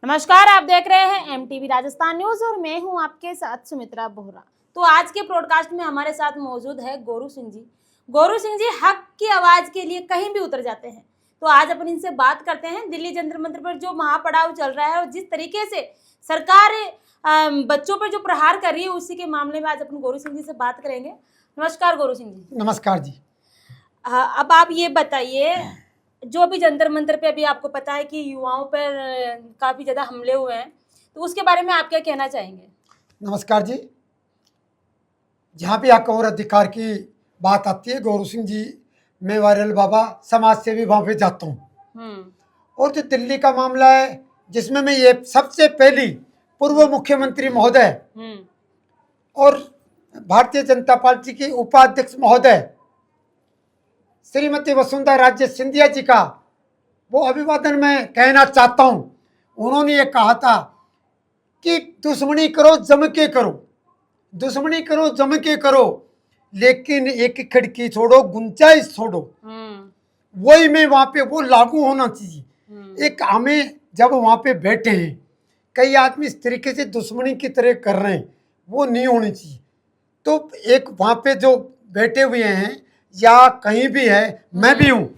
नमस्कार, आप देख रहे हैं एमटीवी राजस्थान न्यूज और मैं हूं आपके साथ सुमित्रा बोहरा। तो आज के ब्रॉडकास्ट में हमारे साथ मौजूद है गोरू सिंह जी। गोरू सिंह जी हक की आवाज के लिए कहीं भी उतर जाते हैं। तो आज अपन इनसे बात करते हैं दिल्ली जंतर मंतर पर जो महापड़ाव चल रहा है और जिस तरीके से सरकार बच्चों पर जो प्रहार कर रही है उसी के मामले में आज अपन गोरू सिंह जी से बात करेंगे। नमस्कार गोरू सिंह जी। नमस्कार जी। अब आप ये बताइए, जो अभी जंतर मंतर पे अभी आपको पता है कि युवाओं पर काफी ज्यादा हमले हुए हैं, तो उसके बारे में आप क्या कहना चाहेंगे? नमस्कार जी। जहाँ भी हक और अधिकार की बात आती है, गोरू सिंह जी, मैं वायरल बाबा समाज सेवी वहाँ पे जाता हूँ। और जो दिल्ली का मामला है, जिसमें मैं ये सबसे पहली पूर्व मुख्यमंत्री महोदय और भारतीय जनता पार्टी के उपाध्यक्ष महोदय श्रीमती वसुंधरा राजे सिंधिया जी का वो अभिवादन मैं कहना चाहता हूँ। उन्होंने ये कहा था कि दुश्मनी करो जम के करो, दुश्मनी करो जम के करो, लेकिन एक खिड़की छोड़ो, गुंजाइश छोड़ो। वही में वहाँ पे वो लागू होना चाहिए। एक हमें जब वहाँ पे बैठे हैं, कई आदमी इस तरीके से दुश्मनी की तरह कर रहे हैं, वो नहीं होनी चाहिए। तो एक वहाँ पे जो बैठे हुए हैं या कहीं भी है, मैं भी हूँ,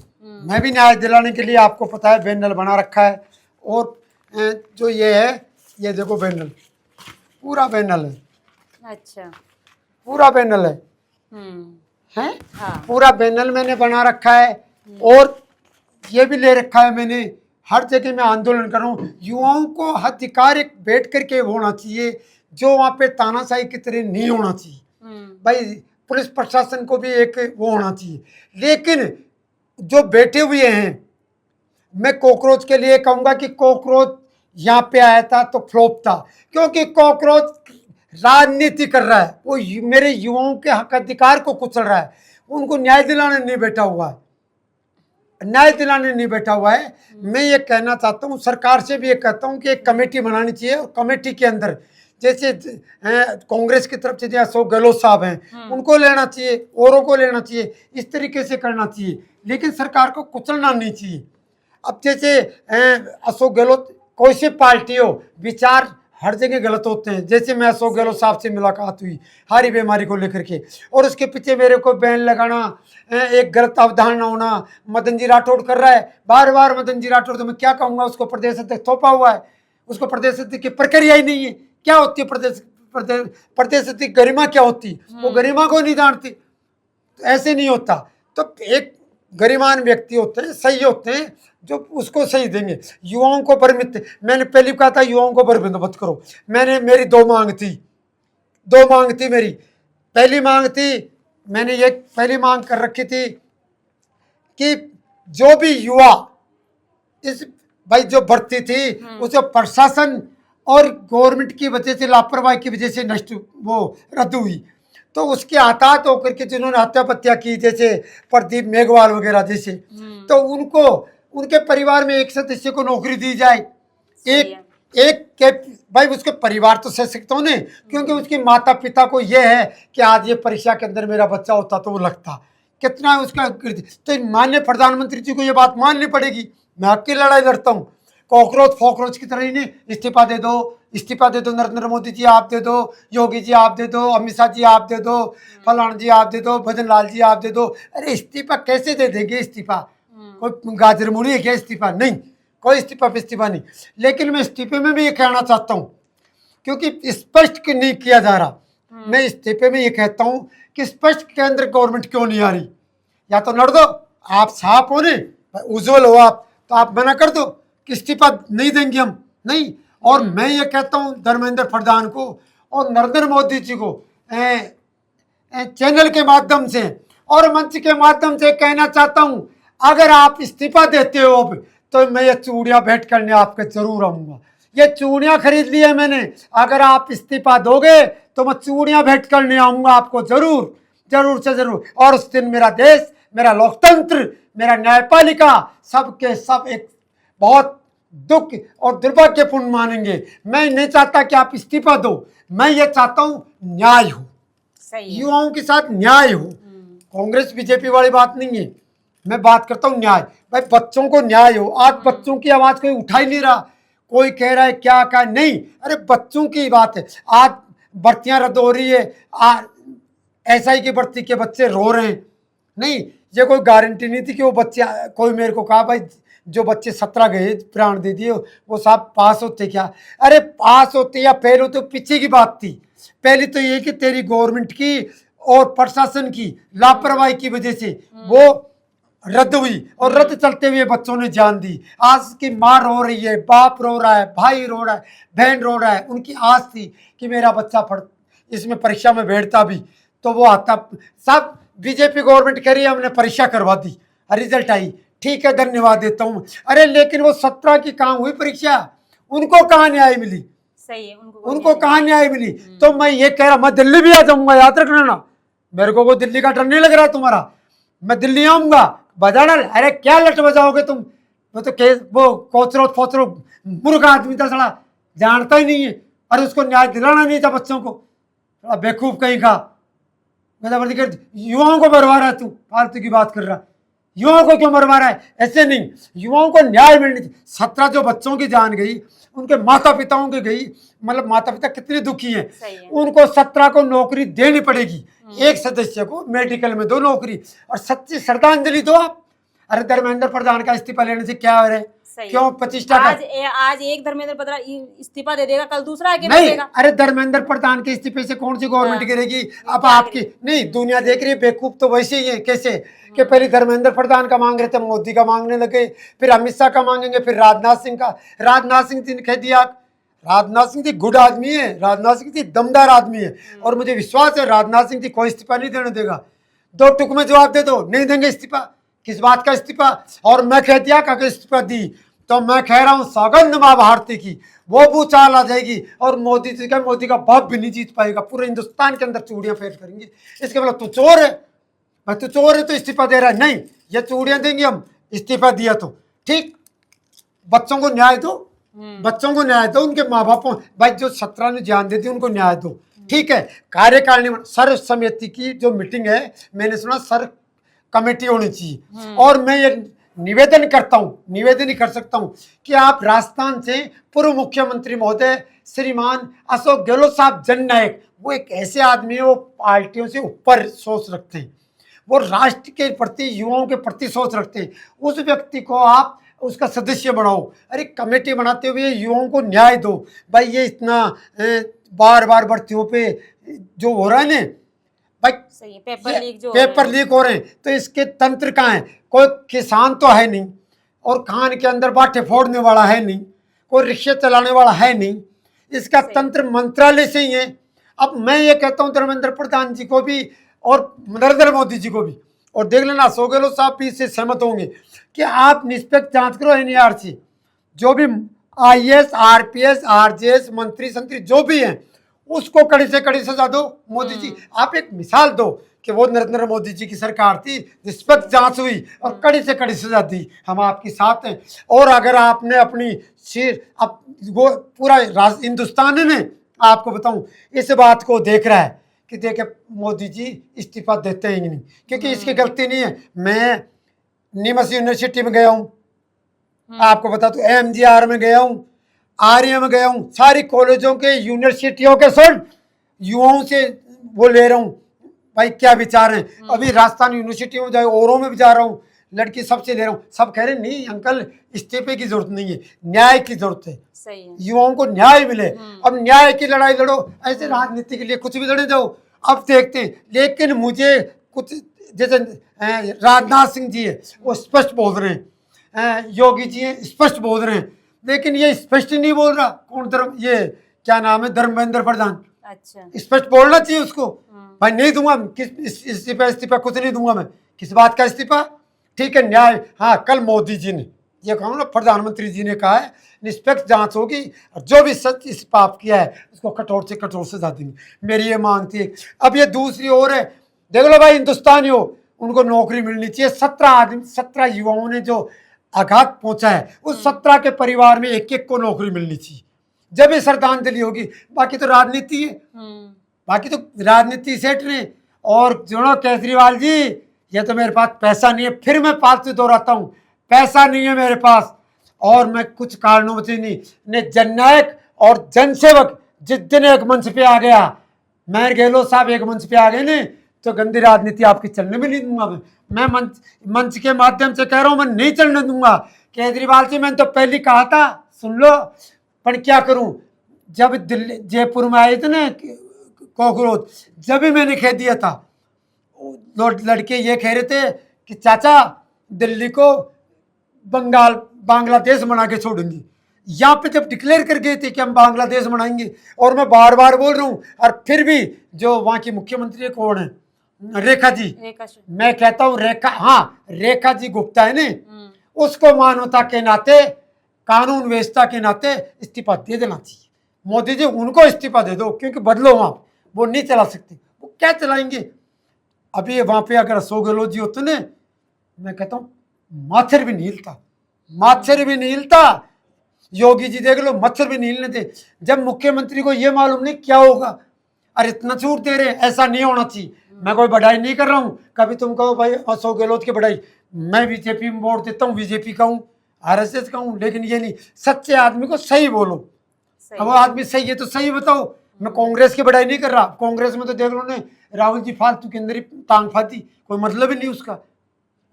मैं भी न्याय दिलाने के लिए, आपको पता है, बैनर बना रखा है। और जो ये है, ये देखो बैनर, पूरा बैनर है। अच्छा, पूरा बैनर है, हैं? हाँ। पूरा बैनर मैंने बना रखा है और ये भी ले रखा है मैंने। हर जगह मैं आंदोलन कर रहा हूँ। युवाओं को अधिकार एक बैठ करके होना चाहिए, जो वहाँ पे तानाशाही की तरह नहीं होना चाहिए। भाई पुलिस प्रशासन को भी एक वो होना चाहिए, लेकिन जो बैठे हुए हैं, मैं कॉकरोच के लिए कहूँगा कि कॉकरोच यहाँ पे आया था तो फ्लॉप था, क्योंकि कॉकरोच राजनीति कर रहा है। वो मेरे युवाओं के हक अधिकार को कुचल रहा है। उनको न्याय दिलाने नहीं बैठा हुआ है, न्याय दिलाने नहीं बैठा हुआ है। मैं ये कहना चाहता हूँ, सरकार से भी ये कहता हूँ कि एक कमेटी बनानी चाहिए और कमेटी के अंदर जैसे कांग्रेस की तरफ से जो अशोक गहलोत साहब हैं, उनको लेना चाहिए, औरों को लेना चाहिए, इस तरीके से करना चाहिए, लेकिन सरकार को कुचलना नहीं चाहिए। अब जैसे अशोक गहलोत, कोई सी पार्टी हो, विचार हर जगह गलत होते हैं। जैसे मैं अशोक गहलोत साहब से मुलाकात हुई हारी बीमारी को लेकर के, और उसके पीछे मेरे को बैन लगाना, एक गलत अवधारणा होना। मदन जी राठौड़ कर रहा है बार बार, मदन जी राठौड़, तो मैं क्या कहूँगा, उसको प्रदेश अध्यक्ष थोपा हुआ है, उसको प्रदेश अध्यक्ष की प्रक्रिया ही नहीं है। क्या होती है प्रदेश अध्यक्ष गरिमा क्या होती है? वो गरिमा को नहीं जानती। तो ऐसे नहीं होता। तो एक गरिमान व्यक्ति होते हैं, सही होते हैं, जो उसको सही देंगे। युवाओं को भ्रमित, मैंने पहले कहा था, युवाओं को भ्रमित मत करो। मेरी दो मांग थी मेरी। पहली मांग थी, मैंने ये पहली मांग कर रखी थी कि जो भी युवा इस भाई जो भर्ती थी, उसे प्रशासन और गवर्नमेंट की वजह से, लापरवाही की वजह से नष्ट वो रद्द हुई, तो उसके आतात होकर के जिन्होंने हत्या की, जैसे प्रदीप मेघवाल वगैरह जैसे, तो उनको, उनके परिवार में एक सदस्य को नौकरी दी जाए। एक के भाई उसके परिवार तो सशक्त होने, क्योंकि उसके माता पिता को ये है कि आज ये परीक्षा के अंदर मेरा बच्चा होता तो वो लगता, कितना है उसका। तो माननीय प्रधानमंत्री जी को ये बात माननी पड़ेगी। मैं आपकी लड़ाई लड़ता हूँ, कॉकरोच फोकरोच की तरह ही नहीं। इस्तीफा दे दो नरेंद्र मोदी जी आप दे दो, योगी जी आप दे दो, अमित शाह जी आप दे दो, फलाना जी आप दे दो, भजन लाल जी आप दे दो। अरे इस्तीफा कैसे दे देंगे? इस्तीफा कोई गाजर मूली है क्या? इस्तीफा नहीं, कोई इस्तीफा नहीं। लेकिन मैं इस्तीफे में भी ये कहना चाहता हूँ, क्योंकि स्पष्ट नहीं किया जा रहा। मैं इस्तीफे में ये कहता हूँ कि स्पष्ट केंद्र गवर्नमेंट क्यों नहीं आ रही? या तो लड़ दो, आप साफ हो, उज्जवल हो आप, तो आप मना कर दो कि इस्तीफा नहीं देंगे हम, नहीं। और मैं ये कहता हूँ धर्मेंद्र प्रधान को और नरेंद्र मोदी जी को चैनल के माध्यम से और मंच के माध्यम से कहना चाहता हूँ, अगर आप इस्तीफा देते हो अब, तो मैं ये चूड़ियाँ भेंट करने आपके जरूर आऊँगा। ये चूड़ियाँ खरीद ली है मैंने, अगर आप इस्तीफा दोगे तो मैं चूड़ियाँ भेंट करने आऊँगा आपको, जरूर जरूर से जरूर। और उस दिन मेरा देश, मेरा लोकतंत्र, मेरा न्यायपालिका सबके सब एक बहुत दुख और दुर्भाग्यपूर्ण मानेंगे। मैं नहीं चाहता कि आप इस्तीफा दो, मैं ये चाहता हूँ न्याय हो, युवाओं के साथ न्याय हो। कांग्रेस बीजेपी वाली बात नहीं है, मैं बात करता हूँ न्याय। भाई बच्चों को न्याय हो। आज बच्चों की आवाज कोई उठा ही नहीं रहा, कोई कह रहा है क्या का नहीं, अरे बच्चों की बात है। आज भर्तियां रद्द हो रही है, SI की भर्ती के बच्चे रो रहे हैं। नहीं, ये कोई गारंटी नहीं थी कि वो बच्चे, कोई मेरे को कहा भाई जो बच्चे 17 गए प्राण दे दिए वो साहब पास होते क्या? अरे पास होते या फेल होते पीछे की बात थी। पहली तो ये कि तेरी गवर्नमेंट की और प्रशासन की लापरवाही की वजह से वो रद्द हुई, और रद्द चलते हुए बच्चों ने जान दी। आज की माँ रो रही है, बाप रो रहा है, भाई रो रहा है, बहन रो रहा है। उनकी आस थी कि मेरा बच्चा पढ़ इसमें परीक्षा में बैठता भी तो वो आता। सब बीजेपी गवर्नमेंट कह रही है हमने परीक्षा करवा दी, रिजल्ट आई, ठीक है धन्यवाद देता हूँ। अरे लेकिन वो 17 की कहाँ हुई परीक्षा, उनको कहाँ न्याय मिली? सही है, उनको कहाँ न्याय मिली? तो मैं ये कह रहा, मैं दिल्ली भी आ जाऊंगा, याद रखना ना, मेरे को दिल्ली का डर नहीं लग रहा तुम्हारा। मैं दिल्ली आऊंगा, बजाना। अरे क्या लट बजाओगे तुम? वो तो वो कोचरो फोचरो मुर्गा आदमी था, साला जानता ही नहीं है। अरे उसको न्याय दिलाना नहीं था बच्चों को, बेवकूफ कहीं का। युवाओं को मरवा रहा है तू, फालतू की बात कर रहा। युवाओं को क्यों मरवा रहा है? ऐसे नहीं, युवाओं को न्याय मिलनी चाहिए। 17 जो बच्चों की जान गई, उनके माता पिताओं की गई, मतलब माता पिता कितने दुखी हैं। उनको 17 को नौकरी देनी पड़ेगी, एक सदस्य को मेडिकल में 2 नौकरी, और सच्ची श्रद्धांजलि दो आप। अरे धर्मेंद्र प्रधान का इस्तीफा लेने से क्या हो रहा है? क्यों प्रतिष्ठा आज एक धर्मेंद्र प्रधान इस्तीफा दे देगा, कल दूसरा आके नहीं देगा। अरे धर्मेंद्र प्रधान के इस्तीफे से कौन सी गवर्नमेंट गिरेगी? अब आपकी नहीं, दुनिया देख रही है, बेवकूफ तो वैसे ही है। कैसे कि पहले धर्मेंद्र प्रधान का मांग रहे थे, मोदी का मांगने लगे, फिर अमित शाह का मांगेंगे, फिर राजनाथ सिंह का। राजनाथ सिंह जी ने कह दिया, राजनाथ सिंह जी गुड आदमी है, राजनाथ सिंह जी दमदार आदमी है, और मुझे विश्वास है राजनाथ सिंह जी कोई इस्तीफा नहीं देने देगा। 2 टुक में जवाब दे दो, नहीं देंगे इस्तीफा। किस बात का इस्तीफा? और मैं कह दिया कि इस्तीफा दी तो मैं कह रहा हूं सौगंध मां भारती की, वो भूचाल आ जाएगी, और मोदी जी का, मोदी का बाप भी नहीं जीत पाएगा। पूरे हिंदुस्तान के अंदर चूड़ियां फेर करेंगे। इसके मतलब तू चोर है, भाई तू चोर है तो इस्तीफा दे रहा है। नहीं, ये चूड़ियां देंगे हम, इस्तीफा दिया तो ठीक। बच्चों को न्याय दो, बच्चों को न्याय दो, उनके माँ बापों, भाई जो 17 ने जान दी थी उनको न्याय दो, ठीक है। कार्यकारिणी सर्व समिति की जो मीटिंग है, मैंने सुना सर्व कमेटी होनी चाहिए। और मैं ये निवेदन करता हूं, निवेदन ही कर सकता हूं कि आप राजस्थान से पूर्व मुख्यमंत्री महोदय श्रीमान अशोक गहलोत साहब जननायक, वो एक ऐसे आदमी है, वो पार्टियों से ऊपर सोच रखते हैं, वो राष्ट्र के प्रति, युवाओं के प्रति सोच रखते हैं। उस व्यक्ति को आप उसका सदस्य बनाओ। अरे कमेटी बनाते हुए युवाओं को न्याय दो। भाई ये इतना बार बार भर्तियों पे जो हो रहा है ना भाई, सही है, पेपर लीक हो रहे हैं, तो इसके तंत्र कहाँ है? कोई किसान तो है नहीं, और खान के अंदर बाटे फोड़ने वाला है नहीं, कोई रिक्शे चलाने वाला है नहीं, इसका तंत्र मंत्रालय से ही है। अब मैं ये कहता हूँ धर्मेंद्र प्रधान जी को भी और नरेंद्र मोदी जी को भी, और देख लेना अशोक गहलोत साहब भी इससे सहमत होंगे कि आप निष्पक्ष जांच करो NARC, जो भी IAS RPS RJS मंत्री संत्री जो भी हैं, उसको कड़ी से कड़ी सजा दो। मोदी जी आप एक मिसाल दो कि वो नरेंद्र मोदी जी की सरकार थी, निष्पक्ष जांच हुई और कड़ी से कड़ी सजा दी, हम आपके साथ हैं। और अगर आपने अपनी सिर, अब वो पूरा हिंदुस्तान ने, आपको बताऊं, इस बात को देख रहा है कि देखे मोदी जी इस्तीफा देते हैं नहीं, क्योंकि इसकी गलती नहीं है। मैं निमस यूनिवर्सिटी में गया हूँ, आपको बता दूं, MGR में गया हूँ, आर्य में गया हूँ, सारी कॉलेजों के, यूनिवर्सिटियों के सुन युवाओं से वो ले रहा हूँ भाई क्या विचार हैं। अभी राजस्थान यूनिवर्सिटी में जाए, औरों में भी जा रहा हूँ, लड़की सबसे ले रहा हूँ, सब कह रहे नहीं अंकल इस्तीफे की जरूरत नहीं है, न्याय की जरूरत है, सही है, युवाओं को न्याय मिले। अब न्याय की लड़ाई लड़ो, ऐसे राजनीति के लिए कुछ भी लड़े जाओ, अब देखते हैं। लेकिन मुझे कुछ, जैसे राजनाथ सिंह जी है वो स्पष्ट बोल रहे हैं, योगी जी है स्पष्ट बोल रहे हैं, लेकिन ये स्पष्ट नहीं बोल रहा। कौन धर्म, ये क्या नाम है, धर्मेंद्र प्रधान, अच्छा स्पष्ट बोलना चाहिए उसको, भाई नहीं दूंगा किस इस्तीफा कुछ नहीं दूंगा मैं, किस बात का इस्तीफा, ठीक है न्याय। हाँ कल मोदी जी ने ये कहा ना, प्रधानमंत्री जी ने कहा है निष्पक्ष जांच होगी, और जो भी सच इस पाप किया है उसको कठोर से कठोर सजा देंगे, मेरी ये मांग थी। अब ये दूसरी ओर है, देख लो भाई हिंदुस्तानी हो, उनको नौकरी मिलनी चाहिए। 17 युवाओं ने जो आघात पहुंचा है, उस 17 के परिवार में एक एक को नौकरी मिलनी चाहिए, जब ये श्रद्धांजलि होगी। बाकी तो राजनीति है, बाकी तो राजनीति सेठ ने। और सुनो केजरीवाल जी, ये तो मेरे पास पैसा नहीं है, फिर मैं फालतू दोहराता हूँ, पैसा नहीं है मेरे पास, और मैं कुछ कारणों से नहीं ने जननायक और जनसेवक जिस दिन एक मंच पे आ गया, मैं गहलोत साहब एक मंच पे आ गए ने, तो गंदी राजनीति आपकी चलने में नहीं दूंगा। मैं मंच के माध्यम से कह रहा हूं, मैं नहीं चलने दूंगा। केजरीवाल जी मैंने तो पहले कहा था, सुन लो, पर क्या करूं, जब दिल्ली जयपुर में आए थे ना कॉकरोच, जब भी मैंने कह दिया था, लड़के ये कह रहे थे कि चाचा दिल्ली को बांग्लादेश बना के छोड़ेंगे। यहाँ पे जब डिक्लेयर कर गए थे कि हम बांग्लादेश बनाएंगे, और मैं बार बार बोल रहा हूँ, और फिर भी जो वहाँ की मुख्यमंत्री कौन है, रेखा जी, मैं कहता हूँ रेखा, हाँ रेखा जी गुप्ता है ना, उसको मानवता के नाते, कानून व्यवस्था के नाते इस्तीफा दे देना चाहिए। मोदी जी उनको इस्तीफा दे दो, क्योंकि बदलो वहाँ वो नहीं चला सकते, वो क्या चलाएंगे। अभी वहाँ पे अगर अशोक गहलोत जी होते ना, मैं कहता हूँ मच्छर भी नहीं हिलता, मच्छर भी नहीं हिलता। योगी जी देख लो, मच्छर भी नहीं हिलने थे। जब मुख्यमंत्री को ये मालूम नहीं क्या होगा, अरे इतना छूट दे रहे, ऐसा नहीं होना चाहिए। मैं कोई बढ़ाई नहीं कर रहा हूँ, कभी तुम कहो भाई अशोक गहलोत की बढ़ाई, मैं बीजेपी में वोट देता हूँ, बीजेपी का हूँ, आरएसएस का हूँ, लेकिन ये नहीं, सच्चे आदमी को सही बोलो। अब वो आदमी सही है तो सही बताओ। मैं कांग्रेस की बढ़ाई नहीं कर रहा, कांग्रेस में तो देख लो ने, राहुल जी फालतू के अंदर ही टांग फाती, कोई मतलब ही नहीं उसका।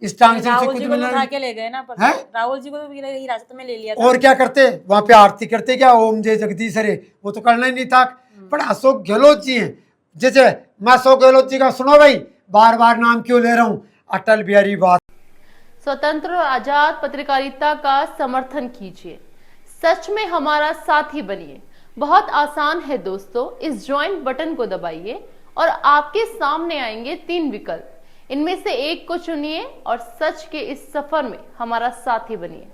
इस टांग से राहुल कुछ जी को उठा के ले गए ना, पर राहुल जी को तो हिरासत में ले लिया था। और क्या करते वहां पे, आरती करते क्या, ओम जय जगदीश हरे, वो तो करना ही नहीं था। पर अशोक गहलोत जी हैं, जैसे मैं अशोक गहलोत जी का, सुनो भाई बार बार नाम क्यों ले रहा हूँ, अटल बिहारी वाजपेयी। स्वतंत्र और आजाद पत्रकारिता का समर्थन कीजिए, सच में हमारा साथी बनिए। बहुत आसान है दोस्तों, इस ज्वाइन बटन को दबाइए और आपके सामने आएंगे 3 विकल्प, इनमें से एक को चुनिए और सच के इस सफर में हमारा साथी बनिए।